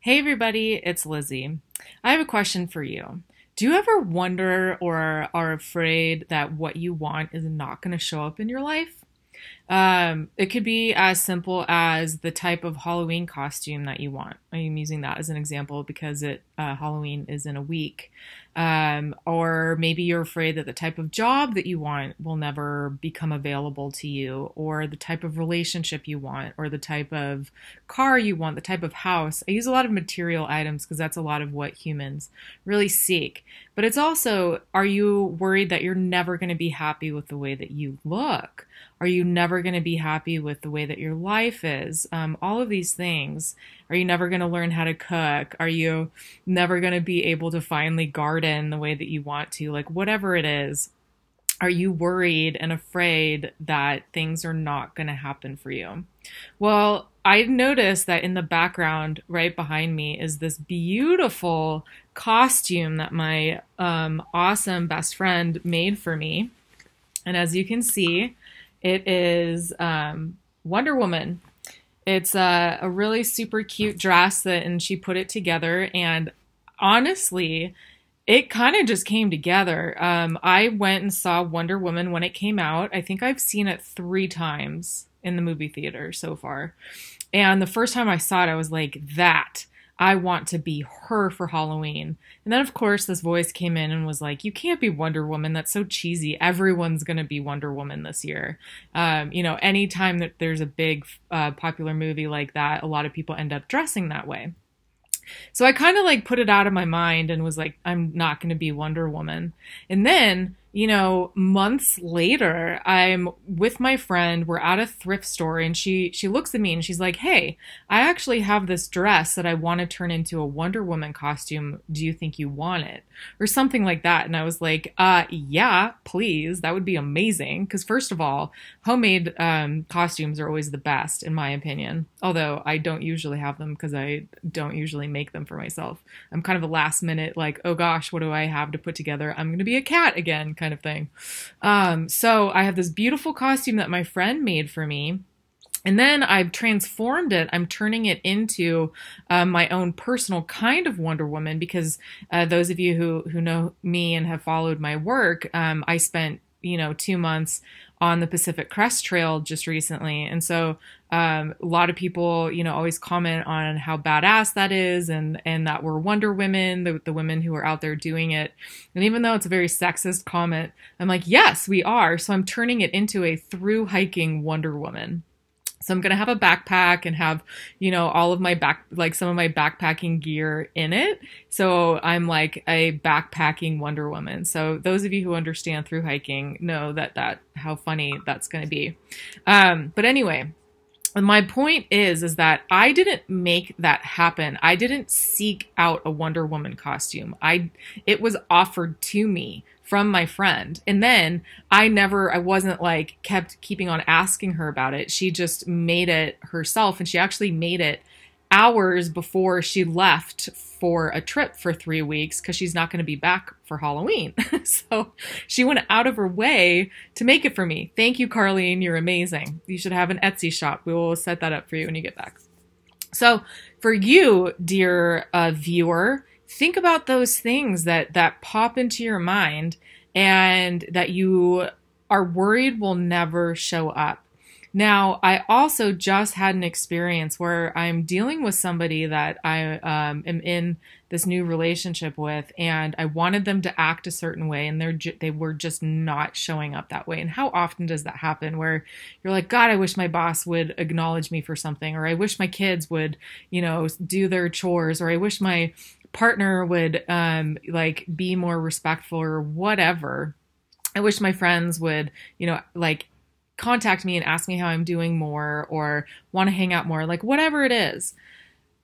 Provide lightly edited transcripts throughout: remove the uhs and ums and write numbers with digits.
Hey everybody, it's Lizzy. I have a question for you. Do you ever wonder or are afraid that what you want is not going to show up in your life? It could be as simple as the type of Halloween costume that you want. I'm using that as an example because Halloween is in a week. Or maybe you're afraid that the type of job that you want will never become available to you, or the type of relationship you want, or the type of car you want, the type of house. I use a lot of material items because that's a lot of what humans really seek. But it's also, are you worried that you're never going to be happy with the way that you look? Are you never going to be happy with the way that your life is? All of these things. Are you never going to learn how to cook? Are you never going to be able to finally garden the way that you want to? Like, whatever it is, are you worried and afraid that things are not going to happen for you? Well, I noticed that in the background right behind me is this beautiful costume that my awesome best friend made for me. And as you can see, it is Wonder Woman. It's a really super cute dress and she put it together. And honestly, it kind of just came together. I went and saw Wonder Woman when it came out. I think I've seen it 3 times in the movie theater so far. And the first time I saw it, I was like, I want to be her for Halloween. And then, of course, this voice came in and was like, you can't be Wonder Woman. That's so cheesy. Everyone's going to be Wonder Woman this year. Anytime that there's a big popular movie like that, a lot of people end up dressing that way. So I kind of put it out of my mind and was like, I'm not going to be Wonder Woman. And then, months later, I'm with my friend. We're at a thrift store and she looks at me and she's like, hey, I actually have this dress that I want to turn into a Wonder Woman costume. Do you think you want it? Or something like that. And I was like, yeah, please. That would be amazing. Because first of all, homemade costumes are always the best, in my opinion. Although I don't usually have them because I don't usually make them for myself. I'm kind of a last minute, oh gosh, what do I have to put together? I'm going to be a cat again kind of thing. So I have this beautiful costume that my friend made for me. And then I've transformed it. I'm turning it into my own personal kind of Wonder Woman because those of you who know me and have followed my work, I spent 2 months on the Pacific Crest Trail just recently. And so a lot of people, always comment on how badass that is and that we're Wonder Women, the women who are out there doing it. And even though it's a very sexist comment, I'm like, yes, we are. So I'm turning it into a through hiking Wonder Woman. So I'm going to have a backpack and have, all of my some of my backpacking gear in it. So I'm like a backpacking Wonder Woman. So those of you who understand through hiking know that how funny that's going to be. But anyway, my point is that I didn't make that happen. I didn't seek out a Wonder Woman costume. It was offered to me from my friend. And then I wasn't kept keeping on asking her about it. She just made it herself. And she actually made it hours before she left for a trip for 3 weeks because she's not going to be back for Halloween. So she went out of her way to make it for me. Thank you, Carlene. You're amazing. You should have an Etsy shop. We will set that up for you when you get back. So for you, dear viewer, think about those things that pop into your mind and that you are worried will never show up. Now, I also just had an experience where I'm dealing with somebody that I am in this new relationship with, and I wanted them to act a certain way, and they were just not showing up that way. And how often does that happen where you're like, God, I wish my boss would acknowledge me for something, or I wish my kids would, do their chores, or I wish my partner would be more respectful or whatever. I wish my friends would, contact me and ask me how I'm doing more or want to hang out more, whatever it is.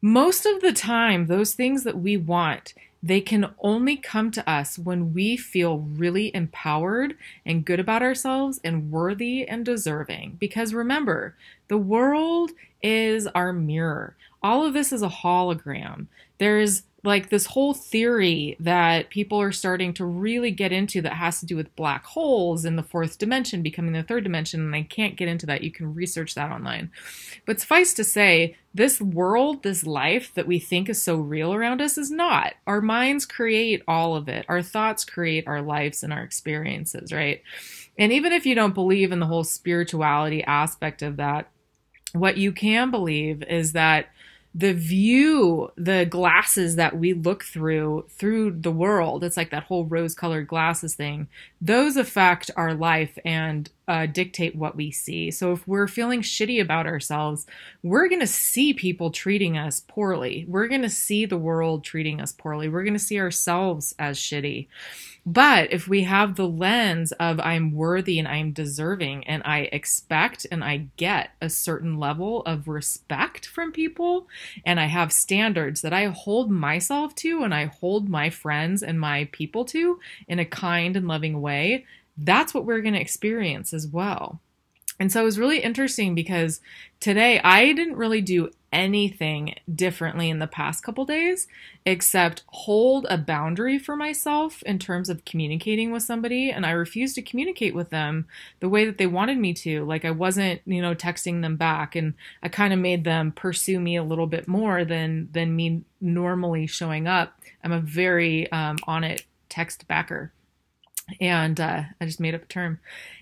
Most of the time, those things that we want, they can only come to us when we feel really empowered and good about ourselves and worthy and deserving. Because remember, the world is our mirror. all of this is a hologram. There's like this whole theory that people are starting to really get into that has to do with black holes and the fourth dimension becoming the third dimension. And I can't get into that. You can research that online. But suffice to say, this world, this life that we think is so real around us is not. Our minds create all of it. Our thoughts create our lives and our experiences, right? And even if you don't believe in the whole spirituality aspect of that, what you can believe is that the view, the glasses that we look through the world, it's like that whole rose-colored glasses thing, those affect our life and dictate what we see. So if we're feeling shitty about ourselves, we're going to see people treating us poorly. We're going to see the world treating us poorly. We're going to see ourselves as shitty. But if we have the lens of I'm worthy and I'm deserving and I expect and I get a certain level of respect from people and I have standards that I hold myself to and I hold my friends and my people to in a kind and loving way, that's what we're going to experience as well. And so it was really interesting because today I didn't really do anything differently in the past couple days except hold a boundary for myself in terms of communicating with somebody. And I refused to communicate with them the way that they wanted me to. Like I wasn't, texting them back, and I kind of made them pursue me a little bit more than me normally showing up. I'm a very on it text backer. And I just made up a term.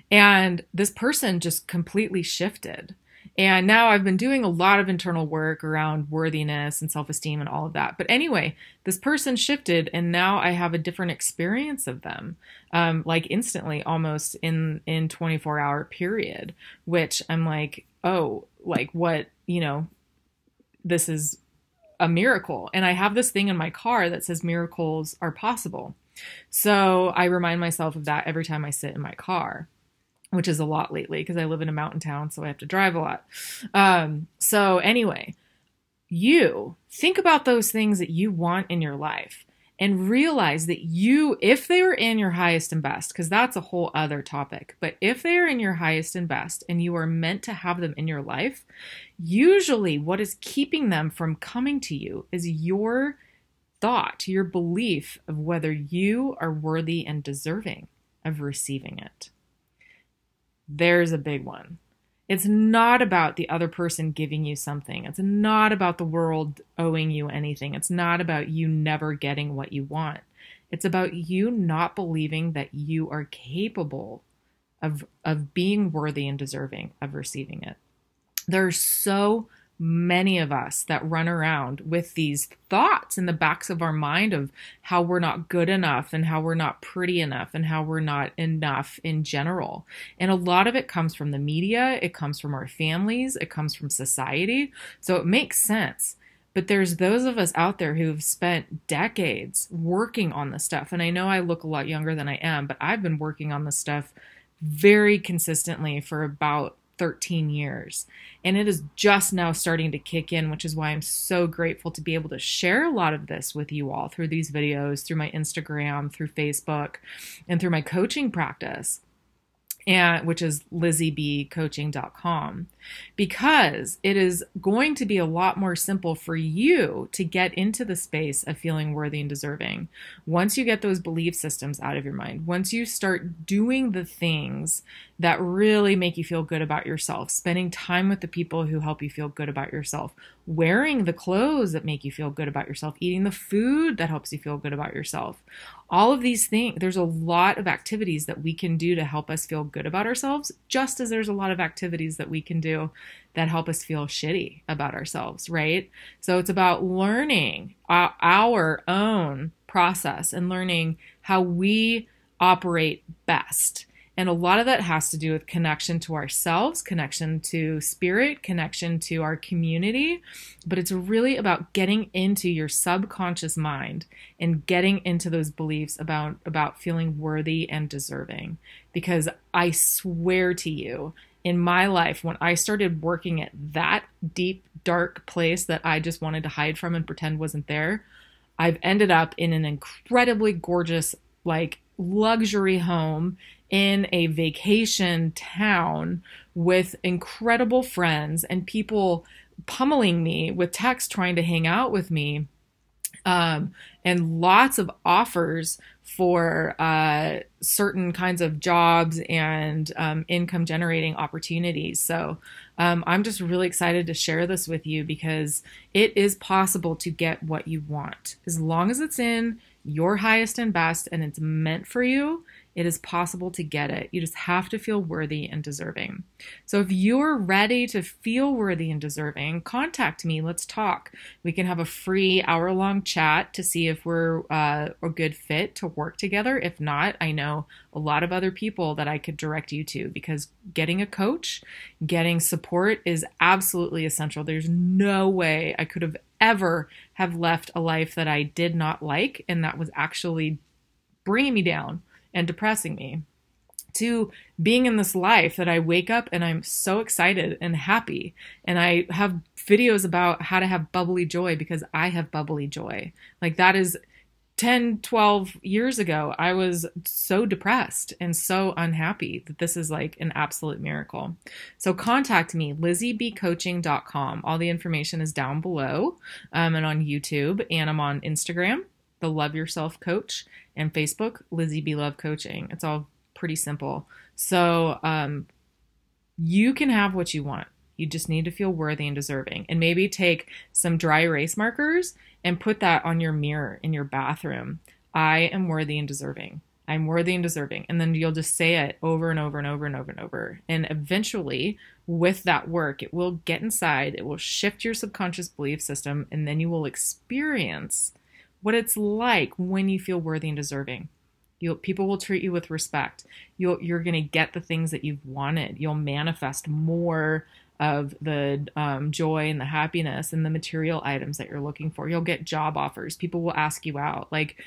And this person just completely shifted. And now I've been doing a lot of internal work around worthiness and self-esteem and all of that. But anyway, this person shifted and now I have a different experience of them, like instantly, almost in 24-hour period, which I'm like, oh, like what, this is a miracle. And I have this thing in my car that says miracles are possible. So I remind myself of that every time I sit in my car, which is a lot lately because I live in a mountain town, so I have to drive a lot. So anyway, you think about those things that you want in your life and realize that if they are in your highest and best, because that's a whole other topic, but if they are in your highest and best and you are meant to have them in your life, usually what is keeping them from coming to you is your thought, your belief of whether you are worthy and deserving of receiving it. There's a big one. It's not about the other person giving you something. It's not about the world owing you anything. It's not about you never getting what you want. It's about you not believing that you are capable of being worthy and deserving of receiving it. There's so many of us that run around with these thoughts in the backs of our mind of how we're not good enough and how we're not pretty enough and how we're not enough in general. And a lot of it comes from the media. It comes from our families. It comes from society. So it makes sense. But there's those of us out there who've spent decades working on this stuff. And I know I look a lot younger than I am, but I've been working on this stuff very consistently for about 13 years. And it is just now starting to kick in, which is why I'm so grateful to be able to share a lot of this with you all through these videos, through my Instagram, through Facebook, and through my coaching practice, which is lizzybcoaching.com, because it is going to be a lot more simple for you to get into the space of feeling worthy and deserving. Once you get those belief systems out of your mind, once you start doing the things that really make you feel good about yourself, spending time with the people who help you feel good about yourself, wearing the clothes that make you feel good about yourself, eating the food that helps you feel good about yourself. All of these things, there's a lot of activities that we can do to help us feel good about ourselves, just as there's a lot of activities that we can do that help us feel shitty about ourselves, right? So it's about learning our own process and learning how we operate best. And a lot of that has to do with connection to ourselves, connection to spirit, connection to our community. But it's really about getting into your subconscious mind and getting into those beliefs about feeling worthy and deserving. Because I swear to you, in my life, when I started working at that deep, dark place that I just wanted to hide from and pretend wasn't there, I've ended up in an incredibly gorgeous, luxury home in a vacation town with incredible friends and people pummeling me with text trying to hang out with me, and lots of offers for certain kinds of jobs and income generating opportunities. So I'm just really excited to share this with you because it is possible to get what you want. As long as it's in your highest and best and it's meant for you, it is possible to get it. You just have to feel worthy and deserving. So if you're ready to feel worthy and deserving, contact me. Let's talk. We can have a free hour-long chat to see if we're a good fit to work together. If not, I know a lot of other people that I could direct you to, because getting a coach, getting support is absolutely essential. There's no way I could have ever have left a life that I did not like and that was actually bringing me down and depressing me, to being in this life that I wake up and I'm so excited and happy. And I have videos about how to have bubbly joy because I have bubbly joy. Like, that is 10, 12 years ago. I was so depressed and so unhappy that this is like an absolute miracle. So contact me, lizzybcoaching.com. All the information is down below, and on YouTube, and I'm on Instagram, the Love Yourself Coach, and Facebook, Lizzy Be Love Coaching. It's all pretty simple. So you can have what you want. You just need to feel worthy and deserving. And maybe take some dry erase markers and put that on your mirror in your bathroom. I am worthy and deserving. I'm worthy and deserving. And then you'll just say it over and over and over and over and over. And eventually, with that work, it will get inside. It will shift your subconscious belief system. And then you will experience what it's like when you feel worthy and deserving. People will treat you with respect. You're going to get the things that you've wanted. You'll manifest more of the joy and the happiness and the material items that you're looking for. You'll get job offers. People will ask you out. Like,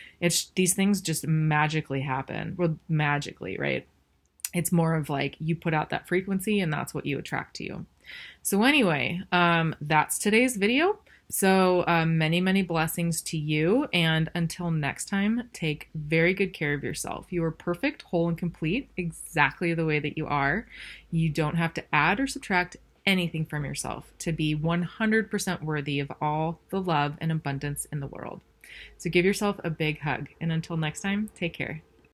these things just magically happen. Well, magically, right? It's more of like you put out that frequency and that's what you attract to you. So anyway, that's today's video. So many, many blessings to you. And until next time, take very good care of yourself. You are perfect, whole, and complete exactly the way that you are. You don't have to add or subtract anything from yourself to be 100% worthy of all the love and abundance in the world. So give yourself a big hug. And until next time, take care.